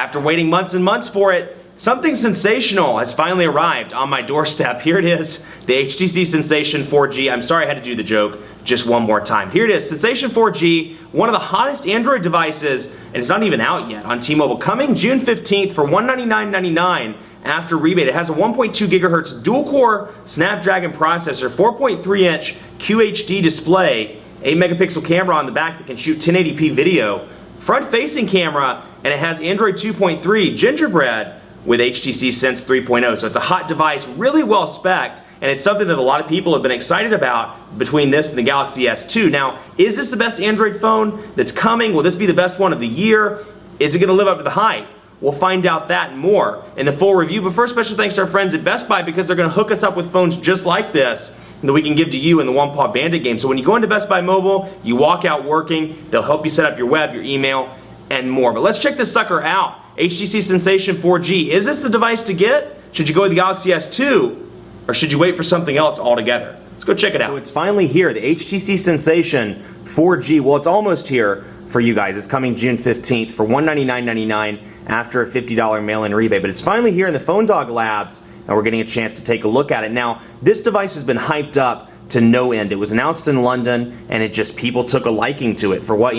After waiting months and months for it, something sensational has finally arrived on my doorstep. Here it is, the HTC Sensation 4G. I'm sorry I had to do the joke just one more time. Here it is, Sensation 4G, one of the hottest Android devices, and it's not even out yet on T-Mobile. Coming June 15th for $199.99 after rebate. It has a 1.2 gigahertz dual-core Snapdragon processor, 4.3-inch QHD display, 8-megapixel camera on the back that can shoot 1080p video, front-facing camera, and it has Android 2.3 Gingerbread with HTC Sense 3.0. So it's a hot device, really well spec'd, and it's something that a lot of people have been excited about between this and the Galaxy S2. Now, is this the best Android phone that's coming? Will this be the best one of the year? Is it going to live up to the hype? We'll find out that and more in the full review. But first, special thanks to our friends at Best Buy because they're going to hook us up with phones just like this that we can give to you in the One Paw Bandit game. So when you go into Best Buy Mobile, you walk out working. They'll help you set up your web, your email, and more. But let's check this sucker out. HTC Sensation 4G. Is this the device to get? Should you go with the Galaxy S2? Or should you wait for something else altogether? Let's go check it out. So it's finally here, the HTC Sensation 4G. Well, it's almost here for you guys. It's coming June 15th for $199.99 after a $50 mail-in rebate. But it's finally here in the Phone Dog Labs, and we're getting a chance to take a look at it. Now, this device has been hyped up to no end. It was announced in London, and it just, people took a liking to it for what,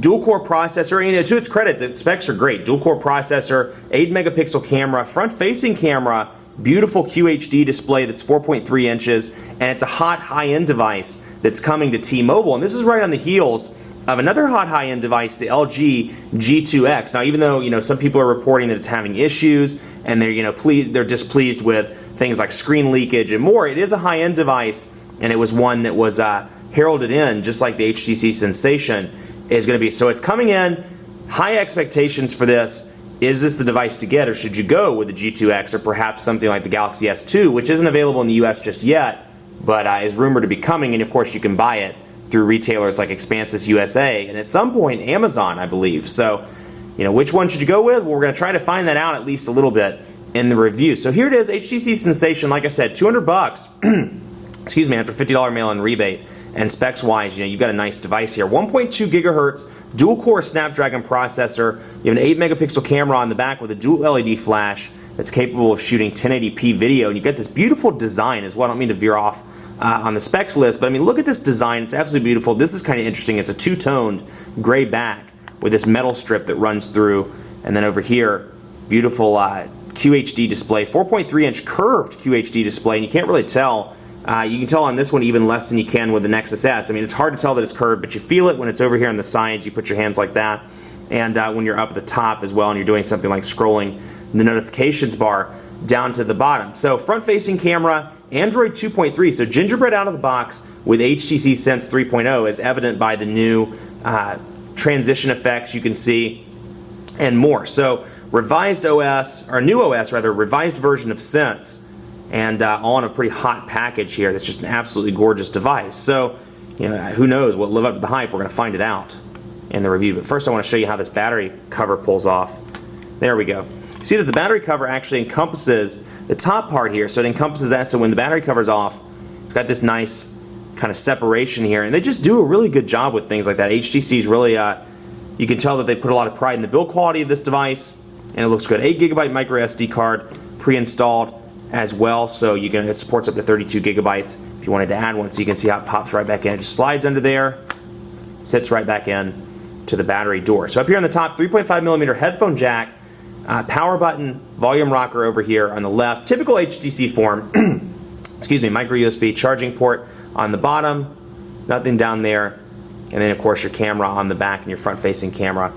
dual-core processor. To its credit, the specs are great. Dual-core processor, 8-megapixel camera, front-facing camera, beautiful QHD display that's 4.3 inches, and it's a hot high-end device that's coming to T-Mobile. And this is right on the heels of another hot high-end device, the LG G2X. Now, even though some people are reporting that it's having issues and they're displeased with things like screen leakage and more, it is a high-end device, and it was one that was heralded in just like the HTC Sensation is going to be. So it's coming in, high expectations for this. Is this the device to get, or should you go with the G2X or perhaps something like the Galaxy S2, which isn't available in the US just yet, but is rumored to be coming, and of course you can buy it through retailers like Expansis USA and at some point Amazon, I believe. So, which one should you go with? Well, we're going to try to find that out at least a little bit in the review. So here it is, HTC Sensation, like I said, $200, excuse me, after $50 mail-in rebate. And specs-wise, you've got a nice device here. 1.2 gigahertz dual-core Snapdragon processor. You have an 8-megapixel camera on the back with a dual LED flash that's capable of shooting 1080p video. And you've got this beautiful design as well. I don't mean to veer off on the specs list, but look at this design. It's absolutely beautiful. This is kind of interesting. It's a two-toned gray back with this metal strip that runs through. And then over here, beautiful QHD display, 4.3-inch curved QHD display. And you can't really tell. You can tell on this one even less than you can with the Nexus S. It's hard to tell that it's curved, but you feel it when it's over here on the sides. You put your hands like that. And when you're up at the top as well and you're doing something like scrolling the notifications bar down to the bottom. So front-facing camera, Android 2.3. So Gingerbread out of the box with HTC Sense 3.0 as evident by the new transition effects you can see and more. So revised OS, or new OS rather, revised version of Sense. And all in a pretty hot package here. That's just an absolutely gorgeous device. So, who knows what live up to the hype. We're going to find it out in the review. But first I want to show you how this battery cover pulls off. There we go. See that the battery cover actually encompasses the top part here. So it encompasses that. So when the battery cover's off, it's got this nice kind of separation here. And they just do a really good job with things like that. HTC's really, you can tell that they put a lot of pride in the build quality of this device. And it looks good. 8GB micro SD card pre-installed as well, so it supports up to 32 gigabytes if you wanted to add one. So you can see how it pops right back in. It just slides under there, sits right back in to the battery door. So up here on the top, 3.5mm headphone jack, power button, volume rocker over here on the left, typical HTC form. Excuse me, micro USB charging port on the bottom, nothing down there, and then of course your camera on the back and your front-facing camera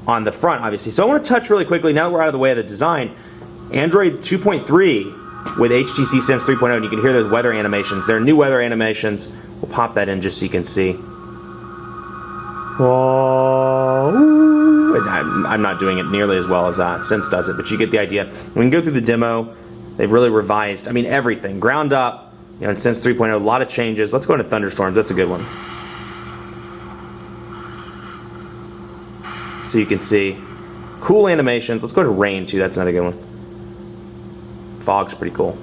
on the front, obviously. So I want to touch really quickly, now that we're out of the way of the design, Android 2.3 with HTC Sense 3.0, and you can hear those weather animations. There are new weather animations. We'll pop that in just so you can see. I'm not doing it nearly as well as Sense does it, but you get the idea. We can go through the demo. They've really revised, everything. Ground up, in Sense 3.0, a lot of changes. Let's go into thunderstorms. That's a good one. So you can see cool animations. Let's go to rain, too. That's another good one. Fog's pretty cool.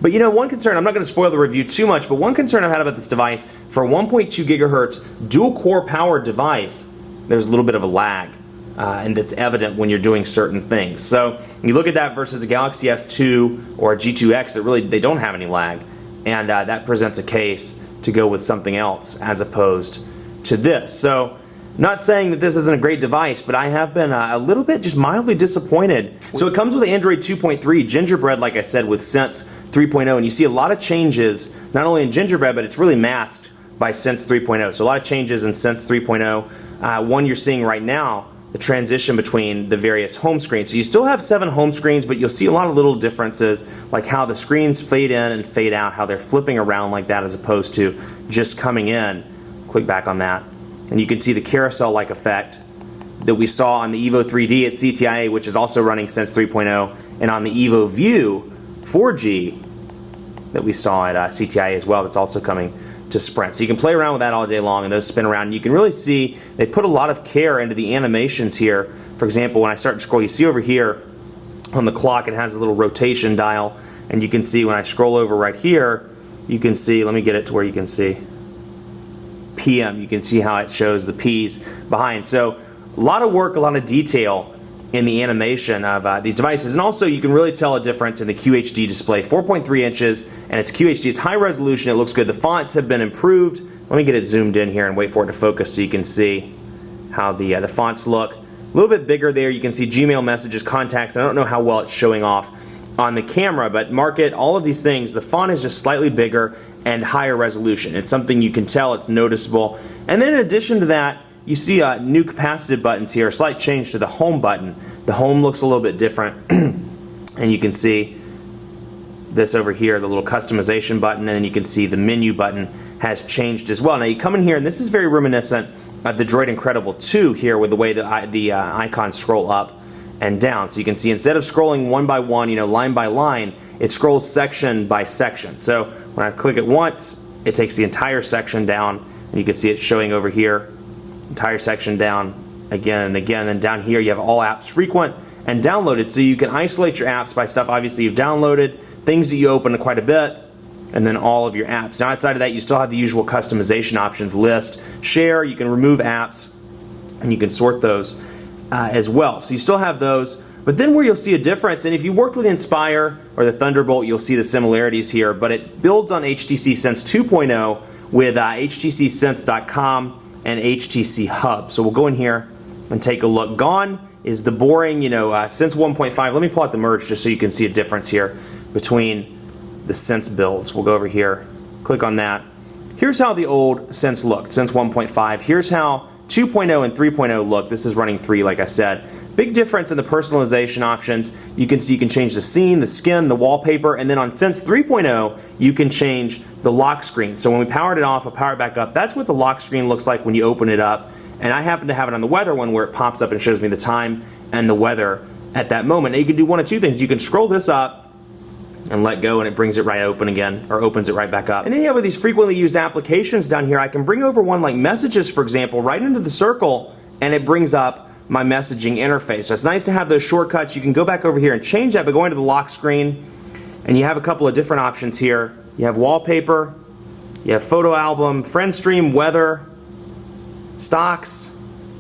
But one concern, I'm not going to spoil the review too much, but one concern I've had about this device, for a 1.2 gigahertz dual-core powered device, there's a little bit of a lag and that's evident when you're doing certain things. So you look at that versus a Galaxy S2 or a G2X that really, they don't have any lag, and that presents a case to go with something else as opposed to this. So not saying that this isn't a great device, but I have been a little bit just mildly disappointed. So it comes with Android 2.3, Gingerbread, like I said, with Sense 3.0, and you see a lot of changes, not only in Gingerbread, but it's really masked by Sense 3.0. So a lot of changes in Sense 3.0. One you're seeing right now, the transition between the various home screens. So you still have 7 home screens, but you'll see a lot of little differences, like how the screens fade in and fade out, how they're flipping around like that as opposed to just coming in. Click back on that, and you can see the carousel-like effect that we saw on the Evo 3D at CTIA, which is also running Sense 3.0, and on the Evo View 4G that we saw at CTIA as well, that's also coming to Sprint. So you can play around with that all day long, and those spin around. And you can really see they put a lot of care into the animations here. For example, when I start to scroll, you see over here on the clock it has a little rotation dial, and you can see when I scroll over right here, you can see, let me get it to where you can see PM. You can see how it shows the P's behind. So a lot of work, a lot of detail in the animation of these devices. And also you can really tell a difference in the QHD display. 4.3 inches, and it's QHD. It's high resolution. It looks good. The fonts have been improved. Let me get it zoomed in here and wait for it to focus so you can see how the fonts look. A little bit bigger there. You can see Gmail messages, contacts. I don't know how well it's showing off on the camera, but mark it, all of these things, the font is just slightly bigger and higher resolution. It's something you can tell, it's noticeable. And then in addition to that, you see new capacitive buttons here, a slight change to the home button. The home looks a little bit different, and you can see this over here, the little customization button, and then you can see the menu button has changed as well. Now you come in here, and this is very reminiscent of the Droid Incredible 2 here with the way the icons scroll up and down. So you can see instead of scrolling one by one, line by line, it scrolls section by section. So when I click it once, it takes the entire section down, and you can see it showing over here, entire section down again and again. And down here you have all apps frequent and downloaded, so you can isolate your apps by stuff obviously you've downloaded, things that you open quite a bit, and then all of your apps. Now outside of that, you still have the usual customization options, list, share, you can remove apps, and you can sort those as well. So you still have those, but then where you'll see a difference, and if you worked with Inspire or the Thunderbolt, you'll see the similarities here, but it builds on HTC Sense 2.0 with HTCSense.com and HTC Hub. So we'll go in here and take a look. Gone is the boring, Sense 1.5. Let me pull out the merge just so you can see a difference here between the Sense builds. We'll go over here, click on that. Here's how the old Sense looked, Sense 1.5. Here's how 2.0 and 3.0 look. This is running 3, like I said. Big difference in the personalization options. You can see you can change the scene, the skin, the wallpaper, and then on Sense 3.0, you can change the lock screen. So when we powered it off, I'll power it back up. That's what the lock screen looks like when you open it up. And I happen to have it on the weather one where it pops up and shows me the time and the weather at that moment. Now you can do one of two things. You can scroll this up and let go, and it brings it right open again, or opens it right back up. And then you have these frequently used applications down here. I can bring over one like Messages, for example, right into the circle, and it brings up my messaging interface. So it's nice to have those shortcuts. You can go back over here and change that by going to the lock screen, and you have a couple of different options here. You have wallpaper, you have photo album, friend stream, weather, stocks,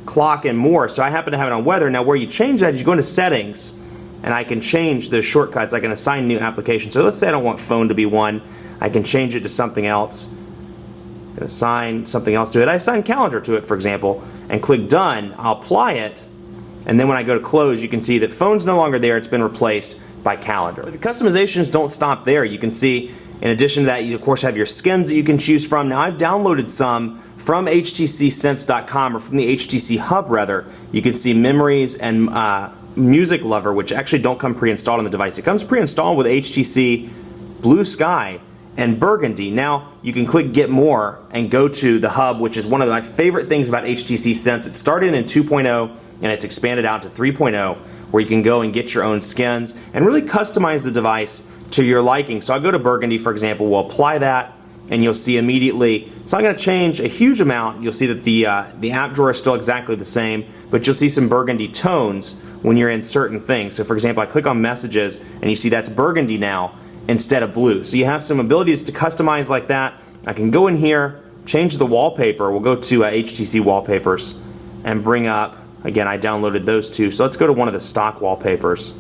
clock, and more. So I happen to have it on weather. Now where you change that is you go into settings, and I can change the shortcuts. I can assign new applications. So let's say I don't want phone to be one. I can change it to something else. Assign something else to it. I assign calendar to it, for example, and click done. I'll apply it, and then when I go to close, you can see that phone's no longer there. It's been replaced by calendar. But the customizations don't stop there. You can see, in addition to that, you of course have your skins that you can choose from. Now I've downloaded some from HTCSense.com, or from the HTC Hub rather. You can see Memories and Music Lover, which actually don't come pre-installed on the device. It comes pre-installed with HTC Blue Sky and Burgundy. Now you can click Get More and go to the Hub, which is one of my favorite things about HTC Sense. It started in 2.0 and it's expanded out to 3.0, where you can go and get your own skins and really customize the device to your liking. So I'll go to Burgundy, for example. We'll apply that, and you'll see immediately it's not going to change a huge amount. You'll see that the app drawer is still exactly the same, but you'll see some burgundy tones when you're in certain things. So for example, I click on Messages, and you see that's burgundy now instead of blue. So you have some abilities to customize like that. I can go in here, change the wallpaper. We'll go to HTC Wallpapers and bring up, Again, I downloaded those two. So let's go to one of the stock wallpapers.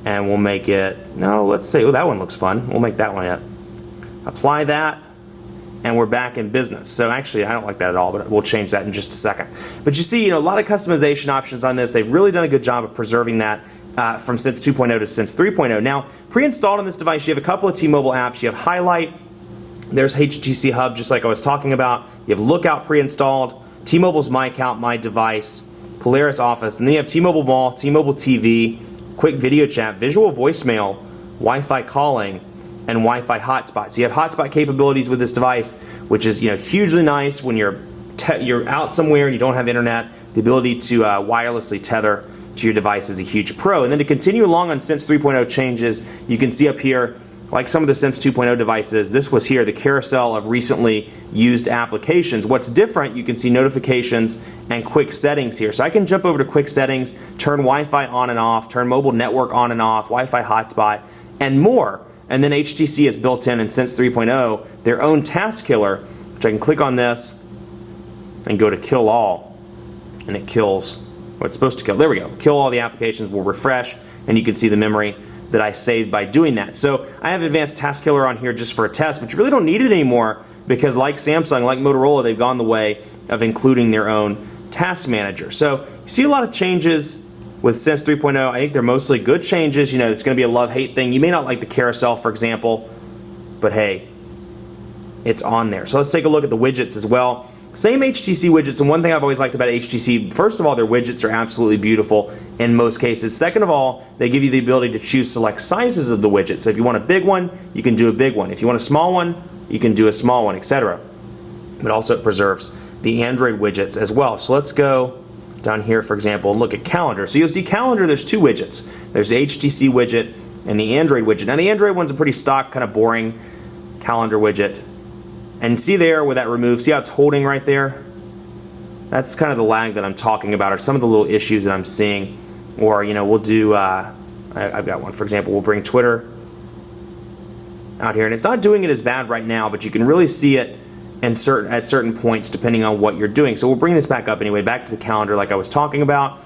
And we'll make it, no, let's say, oh, that one looks fun. We'll make that one yet. Apply that. And we're back in business. So actually, I don't like that at all, but we'll change that in just a second. But you see, a lot of customization options on this. They've really done a good job of preserving that from Sense 2.0 to Sense 3.0. Now, pre-installed on this device, you have a couple of T-Mobile apps. You have Highlight. There's HTC Hub, just like I was talking about. You have Lookout pre-installed. T-Mobile's My Account, My Device. Polaris Office. And then you have T-Mobile Mall, T-Mobile TV, Quick Video Chat, Visual Voicemail, Wi-Fi Calling, and Wi-Fi hotspot. So you have hotspot capabilities with this device, which is hugely nice when you're out somewhere and you don't have internet. The ability to wirelessly tether to your device is a huge pro. And then to continue along on Sense 3.0 changes, you can see up here, like some of the Sense 2.0 devices, this was here, the carousel of recently used applications. What's different, you can see notifications and quick settings here. So I can jump over to quick settings, turn Wi-Fi on and off, turn mobile network on and off, Wi-Fi hotspot, and more. And then HTC has built in Sense 3.0 their own task killer, which I can click on this and go to kill all, and it kills what it's supposed to kill. There we go. Kill all the applications will refresh, and you can see the memory that I saved by doing that. So I have Advanced Task Killer on here just for a test, but you really don't need it anymore because like Samsung, like Motorola, they've gone the way of including their own task manager. So you see a lot of changes with Sense 3.0. I think they're mostly good changes. It's going to be a love-hate thing. You may not like the carousel, for example, but hey, it's on there. So let's take a look at the widgets as well. Same HTC widgets, and one thing I've always liked about HTC, first of all, their widgets are absolutely beautiful in most cases. Second of all, they give you the ability to choose select sizes of the widget. So if you want a big one, you can do a big one. If you want a small one, you can do a small one, etc. But also it preserves the Android widgets as well. So let's go down here, for example, and look at calendar. So you'll see calendar, there's two widgets. There's the HTC widget and the Android widget. Now the Android one's a pretty stock, kind of boring calendar widget. And see there where that removes, see how it's holding right there? That's kind of the lag that I'm talking about, or some of the little issues that I'm seeing. Or, we'll do, I've got one, for example, we'll bring Twitter out here. And it's not doing it as bad right now, but you can really see it at certain points depending on what you're doing. So we'll bring this back up anyway, back to the calendar like I was talking about.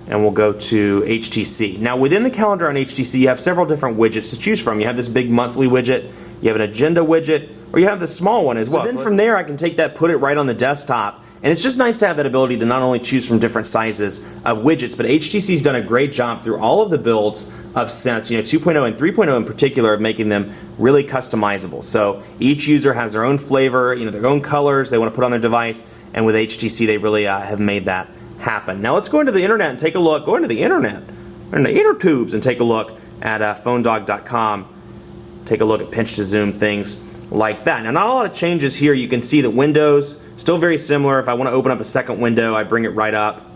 And we'll go to HTC. Now within the calendar on HTC, you have several different widgets to choose from. You have this big monthly widget, you have an agenda widget, or you have the small one as well. So then from there I can take that, put it right on the desktop, and it's just nice to have that ability to not only choose from different sizes of widgets, but HTC's done a great job through all of the builds of Sense, 2.0 and 3.0 in particular, of making them really customizable. So each user has their own flavor, their own colors they want to put on their device, and with HTC they really have made that happen. Now let's go into the internet and take a look, go into the internet, into the inner tubes, and take a look at phonedog.com. Take a look at pinch to zoom, things like that. Now not a lot of changes here. You can see that Windows, still very similar. If I want to open up a second window, I bring it right up,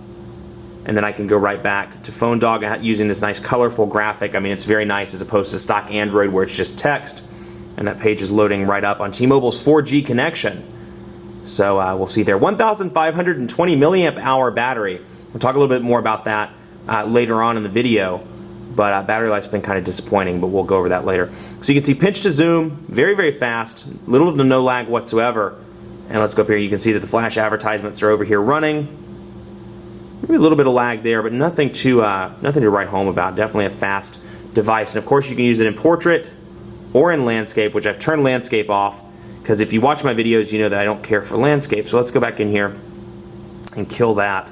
and then I can go right back to PhoneDog using this nice colorful graphic. I mean, it's very nice as opposed to stock Android where it's just text, and that page is loading right up on T-Mobile's 4G connection. So we'll see there. 1,520 milliamp hour battery. We'll talk a little bit more about that later on in the video. But battery life's been kind of disappointing, but we'll go over that later. So you can see pinch to zoom, very, very fast, little to no lag whatsoever. And let's go up here. You can see that the flash advertisements are over here running. Maybe a little bit of lag there, but nothing to write home about. Definitely a fast device. And of course, you can use it in portrait or in landscape, which I've turned landscape off. Because if you watch my videos, you know that I don't care for landscape. So let's go back in here and kill that.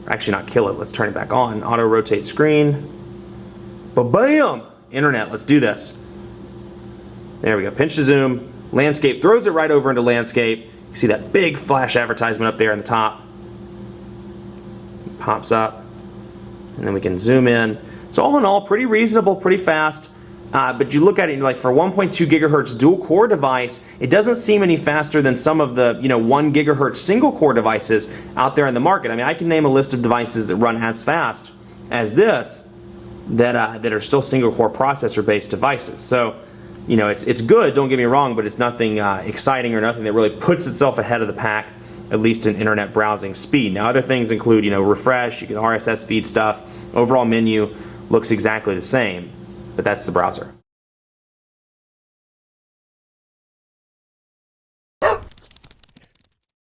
Actually, not kill it. Let's turn it back on. Auto rotate screen. Ba-bam! Internet. Let's do this. There we go. Pinch to zoom. Landscape. Throws it right over into landscape. You see that big flash advertisement up there in the top. It pops up. And then we can zoom in. So all in all, pretty reasonable, pretty fast. But you look at it and you're like, for 1.2 gigahertz dual core device, it doesn't seem any faster than some of the 1 gigahertz single core devices out there in the market. I mean, I can name a list of devices that run as fast as this that are still single core processor based devices. So it's good, don't get me wrong, but it's nothing exciting or nothing that really puts itself ahead of the pack, at least in internet browsing speed. Now other things include refresh, you can RSS feed stuff, overall menu looks exactly the same. But that's the browser.